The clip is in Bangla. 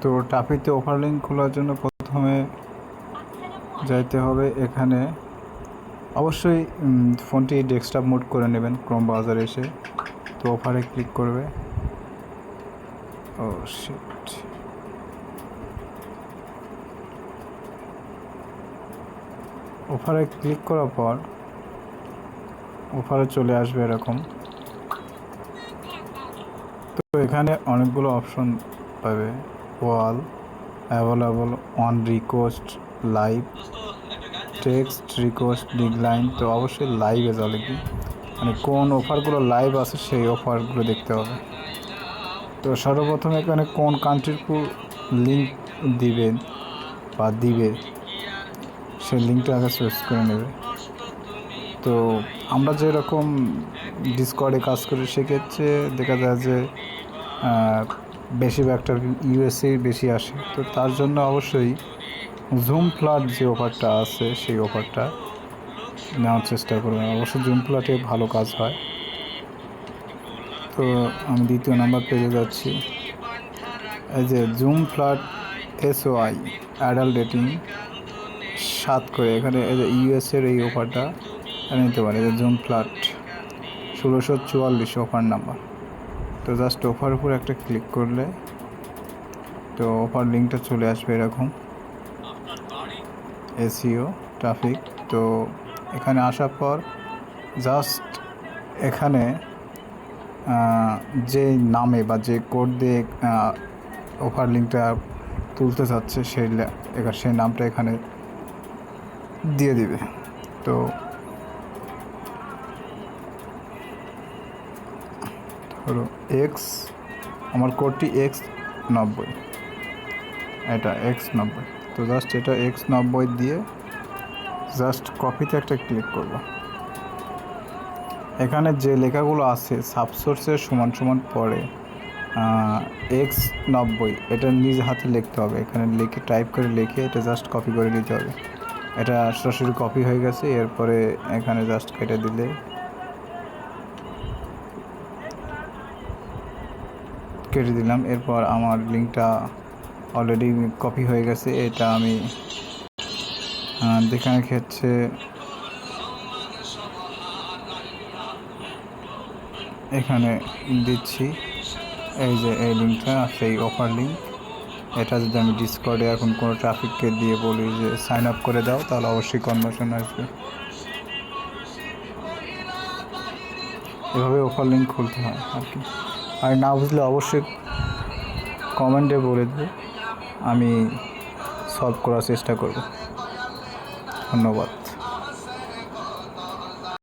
তো টাফিতে অফার লিঙ্ক খোলার জন্য প্রথমে যাইতে হবে এখানে, অবশ্যই ফোনটি ডেস্কটপ মোড করে নেবেন ক্রোম ব্রাউজারে এসে। তো অফারে ক্লিক করবে। ও শিট, অফারে ক্লিক করার পর অফারে চলে আসবে এরকম। তো এখানে অনেকগুলো অপশন পাবে, wall, available, on request, live, text request, decline. তো অবশ্যই লাইভে চলে কি, মানে কোন অফারগুলো লাইভ আছে সেই অফারগুলো দেখতে হবে। তো সর্বপ্রথম এখানে কোন কান্ট্রির লিঙ্ক দিবেন বা দিবে সেই লিঙ্কটা আগে চয়েস করে নেবে। তো আমরা যেরকম ডিসকর্ডে কাজ করি সেক্ষেত্রে দেখা যায় যে বেশিরভাগটা ইউএসএ বেশি আসে। তো তার জন্য অবশ্যই জুম ফ্ল্যাট যে অফারটা আছে সেই অফারটা নেওয়ার চেষ্টা করবেন। অবশ্যই জুম ফ্ল্যাটে ভালো কাজ হয়। তো আমি দ্বিতীয় নাম্বার পেজে যাচ্ছি। এই যে zoom flat SOI adult rating 7 করে, এখানে এই যে ইউএসএর এই অফারটা নিতে পারে। এই যে জুম ফ্ল্যাট 1644 অফার নাম্বার। তো জাস্ট অফার উপর একটা ক্লিক করলে তো অফার লিঙ্কটা চলে আসবে এরকম, SEO ট্রাফিক। তো এখানে আসার পর জাস্ট এখানে যে নামে বা যে কোড দিয়ে অফার লিঙ্কটা তুলতে চাচ্ছে সেই নামটা এখানে দিয়ে দিবে। তো ধরো আমার কোডটি X90, এটা X90। তো জাস্ট এটা X90 দিয়ে জাস্ট কপিতে একটা ক্লিক করব। এখানে যে লেখাগুলো আছে সাবসোর্সের সমান সমান পরে X90 এটা নিজ হাতে লিখতে হবে। এখানে লিখে টাইপ করে লিখে এটা জাস্ট কপি করে নিতে হবে। এটা সরাসরি কপি হয়ে গেছে। এরপরে এখানে জাস্ট কেটে দিলে কেটে দিলাম। এরপর আমার লিঙ্কটা অলরেডি কপি হয়ে গেছে। এটা আমি দেখানোর ক্ষেত্রে এখানে দিচ্ছি। এই যে এই লিঙ্কটা সেই অফার লিঙ্ক। এটা যদি আমি ডিসকর্ডে এখন কোনো ট্রাফিককে দিয়ে বলি যে সাইন আপ করে দাও, তাহলে অবশ্যই কনভার্সন আসবে। এভাবে অফার লিঙ্ক খুলতে হয় আর কি। আর না বুঝলে অবশ্যই কমেন্টে বলে দেবে, আমি সলভ করার চেষ্টা করব। ধন্যবাদ।